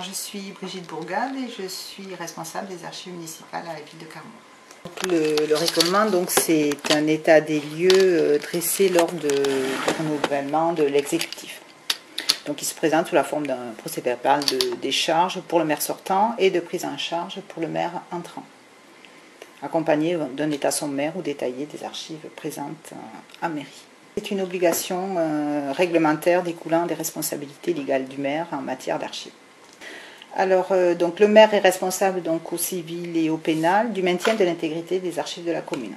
Je suis Brigitte Bourgade et je suis responsable des archives municipales à la ville de Carmaux. Le récollement, c'est un état des lieux dressé lors du renouvellement de l'exécutif. Donc, il se présente sous la forme d'un procès-verbal de décharge pour le maire sortant et de prise en charge pour le maire entrant, accompagné d'un état sommaire ou détaillé des archives présentes à mairie. C'est une obligation réglementaire découlant des responsabilités légales du maire en matière d'archives. Alors, donc, le maire est responsable donc, au civil et au pénal du maintien de l'intégrité des archives de la commune.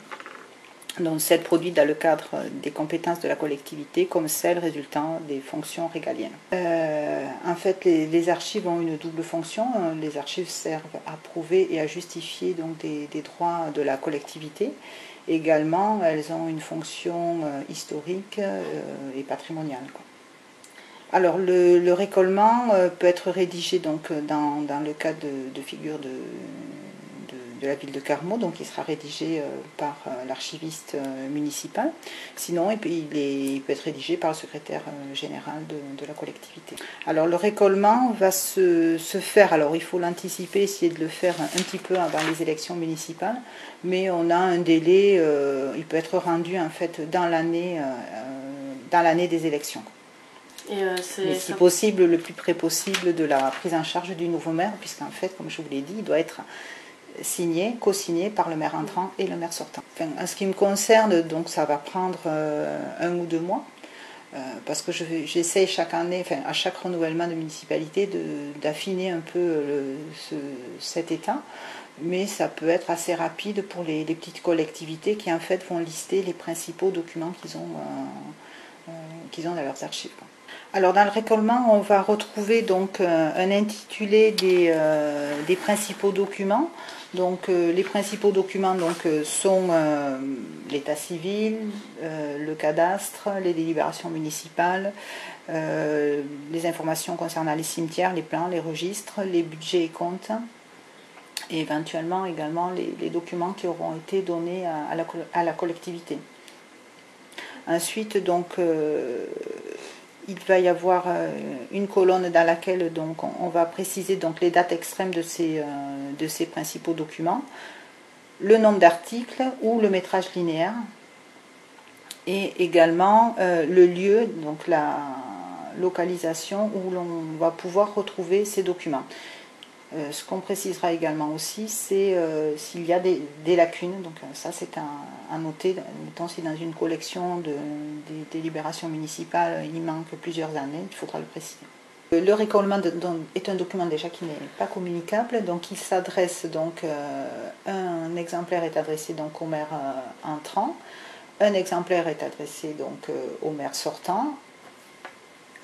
Donc, celles produites dans le cadre des compétences de la collectivité comme celles résultant des fonctions régaliennes. En fait, les archives ont une double fonction. Les archives servent à prouver et à justifier donc, des droits de la collectivité. Également, elles ont une fonction historique et patrimoniale, quoi. Alors, le récollement peut être rédigé donc, dans le cas de figure de la ville de Carmaux, donc il sera rédigé par l'archiviste municipal. Sinon, il peut être rédigé par le secrétaire général de la collectivité. Alors, le récollement va se faire, alors il faut l'anticiper, essayer de le faire un petit peu avant les élections municipales, mais on a un délai, il peut être rendu en fait dans l'année des élections. Mais si possible, le plus près possible de la prise en charge du nouveau maire, puisqu'en fait, comme je vous l'ai dit, il doit être signé, co-signé par le maire entrant et le maire sortant. Enfin, en ce qui me concerne, donc ça va prendre 1 ou 2 mois, parce que j'essaie chaque année, enfin, à chaque renouvellement de municipalité, d'affiner un peu cet état, mais ça peut être assez rapide pour les petites collectivités qui en fait vont lister les principaux documents qu'ils ont dans leurs archives. Alors dans le récollement, on va retrouver donc un intitulé des principaux documents. Donc les principaux documents sont l'état civil, le cadastre, les délibérations municipales, les informations concernant les cimetières, les plans, les registres, les budgets et comptes, et éventuellement également les documents qui auront été donnés à la collectivité. Ensuite, donc, il va y avoir une colonne dans laquelle donc, on va préciser donc, les dates extrêmes de ces principaux documents, le nombre d'articles ou le métrage linéaire, et également le lieu, donc la localisation où l'on va pouvoir retrouver ces documents. Ce qu'on précisera également aussi, c'est s'il y a des lacunes, donc ça c'est à noter, mettons si dans une collection des délibérations municipales il manque plusieurs années, il faudra le préciser. Le récollement est un document déjà qui n'est pas communicable, donc il s'adresse donc, un exemplaire est adressé donc au maire entrant, un exemplaire est adressé donc au maire sortant,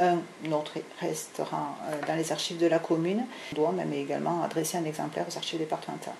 un autre restera dans les archives de la commune. On doit même également adresser un exemplaire aux archives départementales.